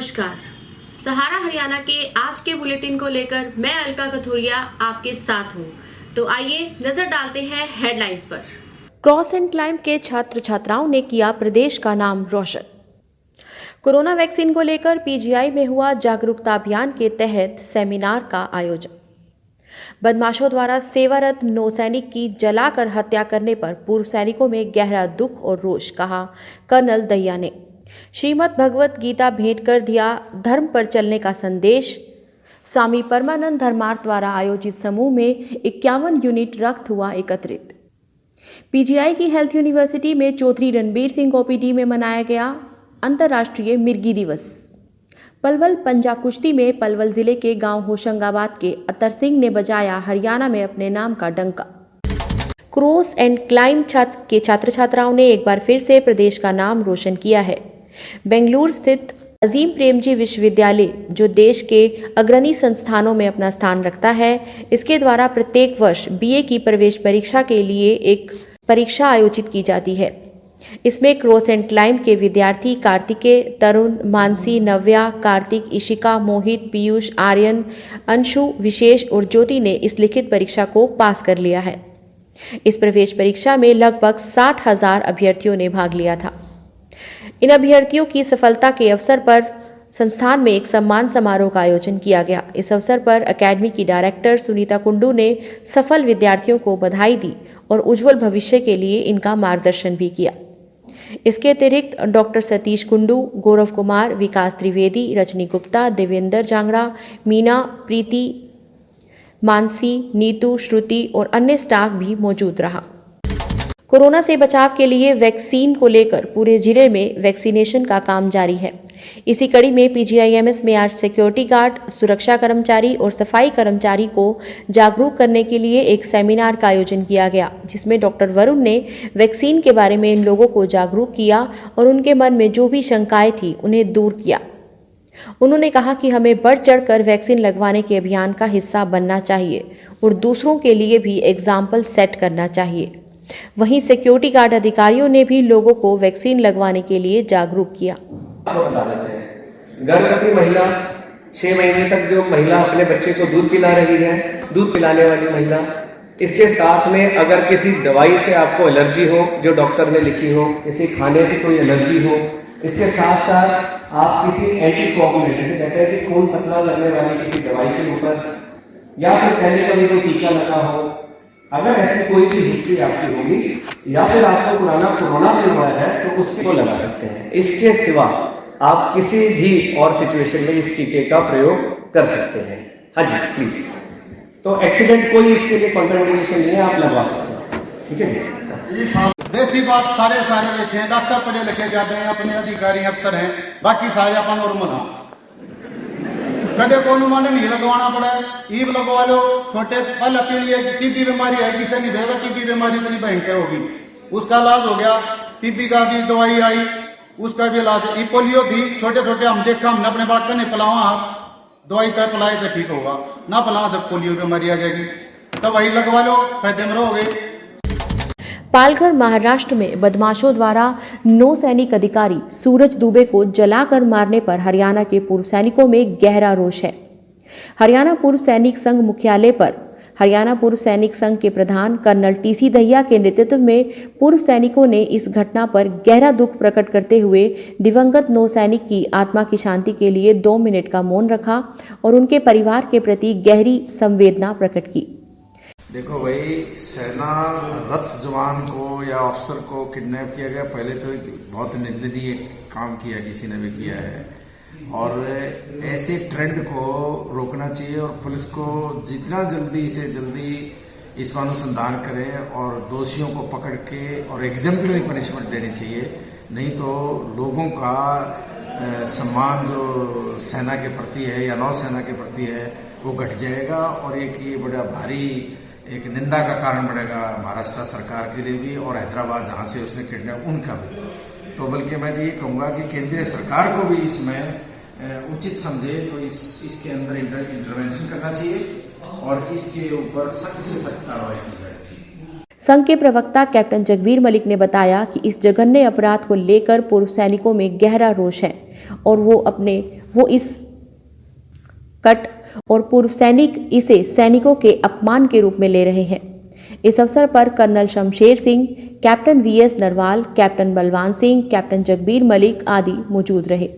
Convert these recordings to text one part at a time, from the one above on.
नमस्कार। सहारा हरियाणा के आज के बुलेटिन को लेकर मैं अलका कथोरिया आपके साथ हूं। तो आइए नजर डालते हैं हेडलाइंस पर। क्रॉस एंड क्लाइंब के छात्र छात्राओं ने किया प्रदेश का नाम रोशन। कोरोना वैक्सीन को लेकर पीजीआई में हुआ जागरूकता अभियान के तहत सेमिनार का आयोजन। बदमाशों द्वारा सेवारत नौसैनिक की जलाकर हत्या करने पर पूर्व सैनिकों में गहरा दुख और रोष, कहा कर्नल दहिया ने। श्रीमद् भगवत गीता भेंट कर दिया धर्म पर चलने का संदेश। स्वामी परमानंद धर्मार्थ द्वारा आयोजित समूह में 51 यूनिट रक्त हुआ एकत्रित। पीजीआई की हेल्थ यूनिवर्सिटी में चौधरी रणबीर सिंह ओपीडी में मनाया गया अंतर्राष्ट्रीय मिर्गी दिवस। पलवल पंजा कुश्ती में पलवल जिले के गांव होशंगाबाद के अतर सिंह ने बजाया हरियाणा में अपने नाम का डंका। क्रॉस एंड क्लाइंब के छात्र छात्राओं ने एक बार फिर से प्रदेश का नाम रोशन किया है। बेंगलुरु स्थित अजीम प्रेमजी विश्वविद्यालय, जो देश के अग्रणी संस्थानों में अपना स्थान रखता है, इसके द्वारा प्रत्येक वर्ष बीए की प्रवेश परीक्षा के लिए एक परीक्षा आयोजित की जाती है। इसमें क्रॉस एंड क्लाइंब के विद्यार्थी कार्तिकेय, तरुण, मानसी, नव्या, कार्तिक, इशिका, मोहित, पीयूष, आर्यन, अंशु, विशेष और ज्योति ने इस लिखित परीक्षा को पास कर लिया है। इस प्रवेश परीक्षा में लगभग 60,000 अभ्यर्थियों ने भाग लिया था। इन अभ्यर्थियों की सफलता के अवसर पर संस्थान में एक सम्मान समारोह का आयोजन किया गया। इस अवसर पर अकेडमी की डायरेक्टर सुनीता कुंडू ने सफल विद्यार्थियों को बधाई दी और उज्जवल भविष्य के लिए इनका मार्गदर्शन भी किया। इसके अतिरिक्त डॉक्टर सतीश कुंडू, गौरव कुमार, विकास त्रिवेदी, रजनी गुप्ता, देवेंद्र जांगड़ा, मीना, प्रीति, मानसी, नीतू, श्रुति और अन्य स्टाफ भी मौजूद रहा। कोरोना से बचाव के लिए वैक्सीन को लेकर पूरे जिले में वैक्सीनेशन का काम जारी है। इसी कड़ी में पीजीआईएमएस में आज सिक्योरिटी गार्ड, सुरक्षा कर्मचारी और सफाई कर्मचारी को जागरूक करने के लिए एक सेमिनार का आयोजन किया गया, जिसमें डॉक्टर वरुण ने वैक्सीन के बारे में इन लोगों को जागरूक किया और उनके मन में जो भी शंकाएं थी उन्हें दूर किया। उन्होंने कहा कि हमें बढ़ चढ़कर वैक्सीन लगवाने के अभियान का हिस्सा बनना चाहिए और दूसरों के लिए भी एग्जाम्पल सेट करना चाहिए। वहीं सिक्योरिटी गार्ड अधिकारियों ने भी लोगों को वैक्सीन लगवाने के लिए जागरूक किया। गर्भवती महिला 6 महीने तक जो महिला अपने बच्चे को दूध पिला रही है, दूध पिलाने वाली महिला, इसके साथ में अगर किसी दवाई से आपको एलर्जी हो जो डॉक्टर ने लिखी हो, किसी खाने से कोई एलर्जी हो, इसके साथ साथ आप किसी एंटीकोगुलेंट, जैसे कहते हैं कि खून पतला करने वाली किसी दवाई के ऊपर, या फिर पहले कभी कोई टीका लगा हो, अगर ऐसी कोई भी हिस्ट्री आपकी होगी या फिर आपको पुराना कोरोना भी हुआ है तो उसको लगा सकते हैं। इसके सिवा आप किसी भी और सिचुएशन में इस टीके का प्रयोग कर सकते हैं। हाँ जी, प्लीज। तो एक्सीडेंट कोई इसके लिए कॉन्ट्राइंडिकेशन नहीं है, आप लगवा सकते हैं। ठीक है जी। देसी बात सारे लिखे हैं, डॉक्टर पढ़े लिखे जाते हैं, अपने अधिकारी अफसर हैं, बाकी सारे अपन नॉर्मल हैं। कदे को अनुमान नहीं लगवाना पड़ा, ईब लगवा लो। छोटे पल पीढ़ी टीबी बीमारी है, किसी नहीं भेजा टीबी बीमारी इतनी भयंकर होगी, उसका इलाज हो गया। टीबी का भी दवाई आई, उसका भी इलाज। ई पोलियो थी, छोटे छोटे हम देखा, हमने अपने बात नहीं पिलावा, आप दवाई तय पिलाए तो ठीक होगा, ना पिलावा तो पोलियो बीमारी आ जाएगी। तब वही लगवा लो, फायदे में रहोगे। पालघर महाराष्ट्र में बदमाशों द्वारा नौसैनिक अधिकारी सूरज दुबे को जलाकर मारने पर हरियाणा के पूर्व सैनिकों में गहरा रोष है। हरियाणा पूर्व सैनिक संघ मुख्यालय पर हरियाणा पूर्व सैनिक संघ के प्रधान कर्नल टीसी दहिया के नेतृत्व में पूर्व सैनिकों ने इस घटना पर गहरा दुख प्रकट करते हुए दिवंगत नौसैनिक की आत्मा की शांति के लिए 2 मिनट का मौन रखा और उनके परिवार के प्रति गहरी संवेदना प्रकट की। देखो भाई, सेना रथ जवान को या अफसर को किडनैप किया गया, पहले तो बहुत निंदनीय काम किया किसी ने भी किया है, और ऐसे ट्रेंड को रोकना चाहिए और पुलिस को जितना जल्दी से जल्दी इसका अनुसंधान करें और दोषियों को पकड़ के और एग्जेम्पलरी पनिशमेंट देनी चाहिए। नहीं तो लोगों का सम्मान जो सेना के प्रति है या नौसेना के प्रति है वो घट जाएगा और एक ये बड़ा भारी एक निंदा का कारण बनेगा महाराष्ट्र सरकार के लिए भी और हैदराबाद जहां से उसने किडनैप उनका भी। तो बल्कि मैं ये कहूंगा कि केंद्रीय सरकार को भी इसमें उचित समझे तो इसके अंदर इंटरवेंशन करना चाहिए और इसके ऊपर सख्त से सख्त कार्रवाई की जाए। संघ के प्रवक्ता कैप्टन जगबीर मलिक ने बताया कि इस जघन्य अपराध को लेकर पूर्व सैनिकों में गहरा रोष है। और वो इस कट और पूर्व सैनिक इसे सैनिकों के अपमान के रूप में ले रहे हैं। इस अवसर पर colonel Shamsher Singh, captain V S Narwal, captain Balwan Singh, captain Jagbir Malik आदि मौजूद रहे।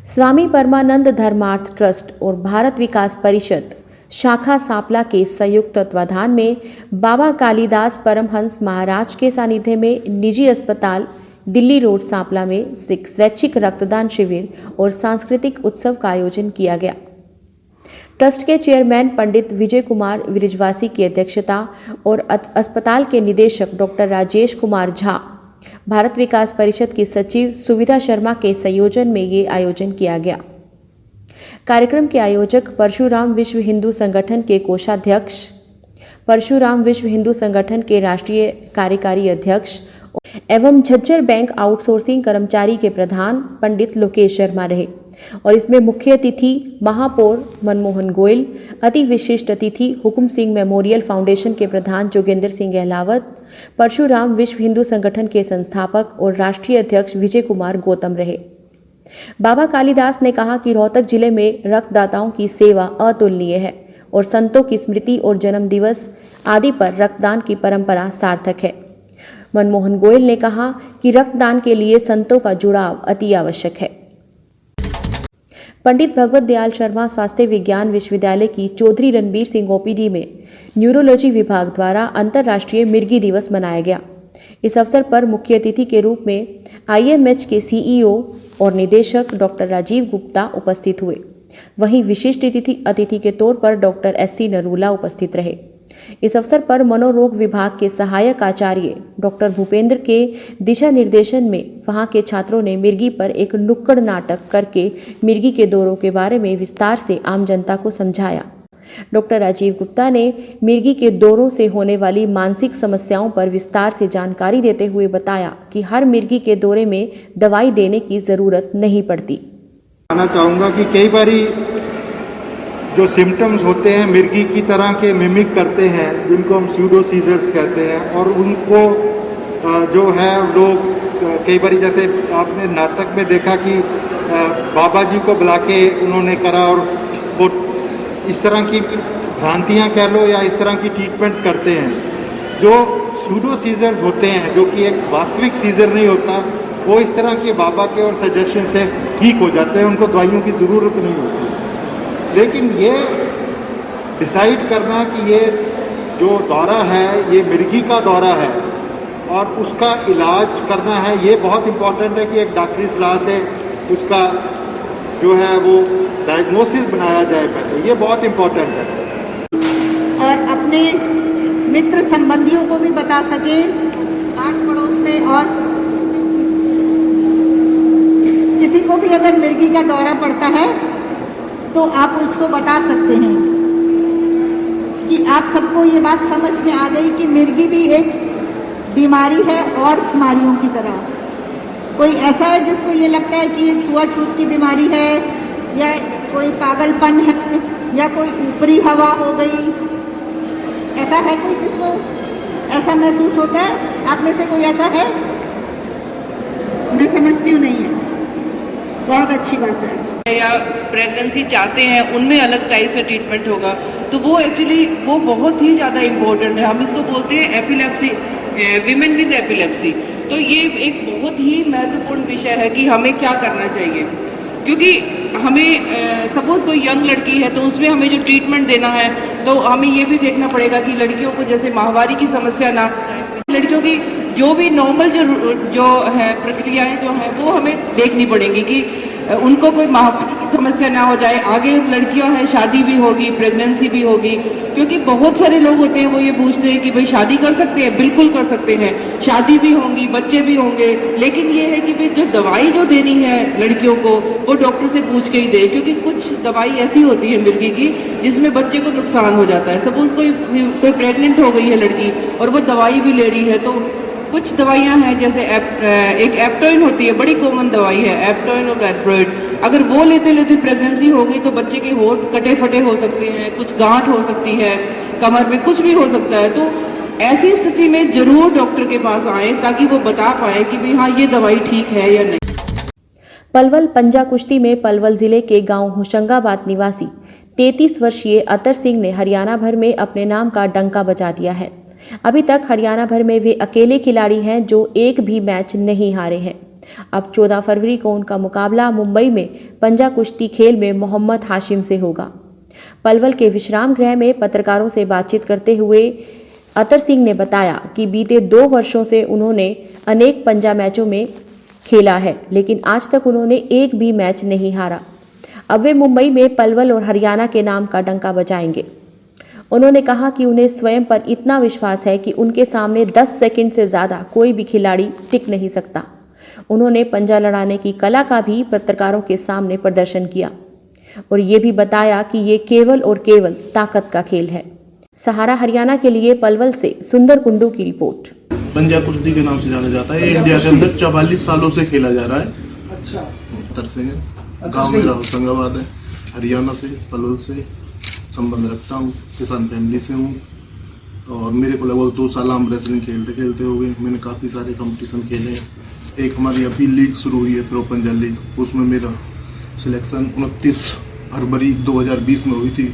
स्वामी परमानंद धर्मार्थ ट्रस्ट और भारत विकास परिषद शाखा सांपला के संयुक्त तत्वाधान में बाबा कालीदास परमहंस महाराज के सानिध्य में निजी अस्पताल दिल्ली रोड सांपला में स्वैच्छिक रक्तदान शिविर और सांस्कृतिक उत्सव का आयोजन किया गया। ट्रस्ट के चेयरमैन पंडित विजय कुमार विरजवासी की अध्यक्षता और अस्पताल के निदेशक डॉक्टर राजेश कुमार झा, भारत विकास परिषद की सचिव सुविधा शर्मा के संयोजन में ये आयोजन किया गया। कार्यक्रम के आयोजक परशुराम विश्व हिंदू संगठन के कोषाध्यक्ष, परशुराम विश्व हिंदू संगठन के राष्ट्रीय कार्यकारी अध्यक्ष एवं झज्जर बैंक आउटसोर्सिंग कर्मचारी के प्रधान पंडित लोकेश शर्मा रहे और इसमें मुख्य अतिथि महापौर मनमोहन गोयल, अति विशिष्ट अतिथि हुकुम सिंह मेमोरियल फाउंडेशन के प्रधान जोगेंद्र सिंह गहलावत, परशुराम विश्व हिंदू संगठन के संस्थापक और राष्ट्रीय अध्यक्ष विजय कुमार गौतम रहे। बाबा कालीदास ने कहा कि रोहतक जिले में रक्तदाताओं की सेवा अतुलनीय है और संतों की स्मृति और जन्म दिवस आदि पर रक्तदान की परंपरा सार्थक है। मनमोहन गोयल ने कहा कि रक्तदान के लिए संतों का जुड़ाव अति आवश्यक है। पंडित भगवत दयाल शर्मा स्वास्थ्य विज्ञान विश्वविद्यालय की चौधरी रणबीर सिंह ओपीडी में न्यूरोलॉजी विभाग द्वारा अंतर्राष्ट्रीय मिर्गी दिवस मनाया गया। इस अवसर पर मुख्य अतिथि के रूप में आईएमएच के सीईओ और निदेशक डॉक्टर राजीव गुप्ता उपस्थित हुए। वहीं विशिष्ट अतिथि के तौर पर डॉक्टर एससी नरूला उपस्थित रहे। इस अवसर पर मनोरोग विभाग के सहायक आचार्य डॉक्टर भूपेंद्र के दिशा निर्देशन में वहां के छात्रों ने मिर्गी पर एक नुक्कड़ नाटक करके मिर्गी के दौरों के बारे में विस्तार से आम जनता को समझाया। डॉक्टर राजीव गुप्ता ने मिर्गी के दौरों से होने वाली मानसिक समस्याओं पर विस्तार से जानकारी देते हुए बताया कि हर मिर्गी के दौरे में दवाई देने की जरूरत नहीं पड़ती। कहना चाहूँगा कि कई बारी जो सिम्टम्स होते हैं मिर्गी की तरह के मिमिक करते हैं, जिनको हम स्यूडो सीजर्स कहते हैं, और उनको जो है लोग कई बार जैसे आपने नाटक में देखा कि बाबा जी को बुला के उन्होंने करा और वो इस तरह की भ्रांतियाँ कह लो या इस तरह की ट्रीटमेंट करते हैं। जो स्यूडो सीजर्स होते हैं, जो कि एक वास्तविक सीजर नहीं होता, वो इस तरह के बाबा के और सजेशन से ठीक हो जाते हैं, उनको दवाइयों की ज़रूरत नहीं होती। लेकिन ये डिसाइड करना कि ये जो दौरा है ये मिर्गी का दौरा है और उसका इलाज करना है, ये बहुत इम्पॉर्टेंट है कि एक डॉक्टरी सलाह से उसका जो है वो डायग्नोसिस बनाया जाए पहले, ये बहुत इम्पॉर्टेंट है। और अपने मित्र संबंधियों को भी बता सके, आस पड़ोस में, और किसी को भी अगर मिर्गी का दौरा पड़ता है तो आप उसको बता सकते हैं कि आप सबको ये बात समझ में आ गई कि मिर्गी भी एक बीमारी है और बीमारियों की तरह। कोई ऐसा है जिसको ये लगता है कि ये छुआछूत की बीमारी है या कोई पागलपन है या कोई ऊपरी हवा हो गई, ऐसा है कोई जिसको ऐसा महसूस होता है? आप में से कोई ऐसा है? मैं समझती हूँ नहीं है। बहुत अच्छी बात है। या प्रेगनेंसी चाहते हैं उनमें अलग टाइप से ट्रीटमेंट होगा, तो वो एक्चुअली वो बहुत ही ज़्यादा इम्पोर्टेंट है। हम इसको बोलते हैं एपिलेप्सी, विमेन विद एपिलेप्सी। तो ये एक बहुत ही महत्वपूर्ण विषय है कि हमें क्या करना चाहिए, क्योंकि हमें सपोज़ कोई यंग लड़की है तो उसमें हमें जो ट्रीटमेंट देना है तो हमें ये भी देखना पड़ेगा कि लड़कियों को जैसे माहवारी की समस्या ना, लड़कियों की जो भी नॉर्मल जो है प्रक्रियाएं जो हैं वो हमें देखनी पड़ेंगी कि उनको कोई माहवारी की समस्या ना हो जाए। आगे लड़कियां हैं, शादी भी होगी, प्रेगनेंसी भी होगी, क्योंकि बहुत सारे लोग होते हैं वो ये पूछते हैं कि भाई शादी कर सकते हैं? बिल्कुल कर सकते हैं, शादी भी होंगी, बच्चे भी होंगे, लेकिन ये है कि भाई जो दवाई जो देनी है लड़कियों को वो डॉक्टर से पूछ के ही दे, क्योंकि कुछ दवाई ऐसी होती है मिर्गी की जिसमें बच्चे को नुकसान हो जाता है। सपोज कोई प्रेग्नेंट हो गई है लड़की और वो दवाई भी ले रही है, तो कुछ दवाइयां हैं जैसे एक एप्टोइन होती है, बड़ी कॉमन दवाई है एप्टोइन और वैल्प्रोइड। अगर वो लेते लेते प्रेगनेंसी हो गई तो बच्चे के होंठ कटे फटे हो सकते हैं, कुछ गांठ हो सकती है, कमर में कुछ भी हो सकता है। तो ऐसी स्थिति में जरूर डॉक्टर के पास आए ताकि वो बता पाए कि भाई हाँ ये दवाई ठीक है या नहीं। पलवल पंजा कुश्ती में पलवल जिले के गांव होशंगाबाद निवासी 33 वर्षीय अतर सिंह ने हरियाणा भर में अपने नाम का डंका बजा दिया है। अभी तक हरियाणा भर में वे अकेले खिलाड़ी हैं जो एक भी मैच नहीं हारे हैं। अब 14 फरवरी को उनका मुकाबला मुंबई में पंजा कुश्ती खेल में मोहम्मद हाशिम से होगा। पलवल के विश्राम गृह में पत्रकारों से बातचीत करते हुए अतर सिंह ने बताया कि बीते 2 वर्षों से उन्होंने अनेक पंजा मैचों में खेला है, लेकिन आज तक उन्होंने एक भी मैच नहीं हारा। अब वे मुंबई में पलवल और हरियाणा के नाम का डंका बजाएंगे। उन्होंने कहा कि उन्हें स्वयं पर इतना विश्वास है कि उनके सामने 10 सेकंड से ज़्यादा कोई भी खिलाड़ी टिक नहीं सकता। उन्होंने पंजा लड़ाने की कला का भी पत्रकारों के सामने प्रदर्शन किया और ये भी बताया कि ये केवल और केवल ताकत का खेल है। सहारा हरियाणा के लिए पलवल से सुंदर कुंडू की रिपोर्ट। पंजा कुश्ती के नाम से जाना जाता है। ये इंडिया के अंदर 44 सालों से खेला जा रहा है। अच्छा। उत्तर से गाँव मेरा होशंगाबाद है, हरियाणा से, पलवल से संबंध रखता हूँ, किसान फैमिली से हूँ और मेरे को लगभग 2 साल हम रेसलिंग खेलते खेलते हो गए। मैंने काफ़ी सारे कंपटीशन खेले हैं। एक हमारी अभी लीग शुरू हुई है, प्रो पंजा लीग, उसमें मेरा सिलेक्शन 29 फरवरी 2020 में हुई थी।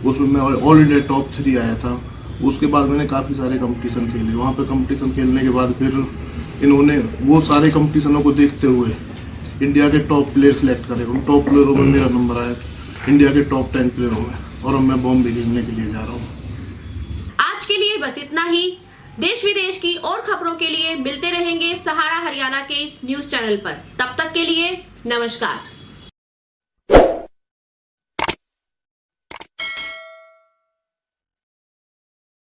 उसमें मैं ऑल इंडिया टॉप 3 आया था। उसके बाद मैंने काफ़ी सारे कंपटीशन खेले। वहाँ पे कंपटीशन खेलने के बाद फिर इन्होंने वो सारे कंपटीशनों को देखते हुए इंडिया के टॉप प्लेयर सेलेक्ट करे। उन टॉप प्लेयरों में मेरा नंबर आया, इंडिया के टॉप 10 प्लेयरों में, और अब मैं बॉम्बे खेलने के लिए जा रहा हूँ। आज के लिए बस इतना ही। देश विदेश की और खबरों के लिए मिलते रहेंगे सहारा हरियाणा के इस न्यूज चैनल पर। तब तक के लिए नमस्कार।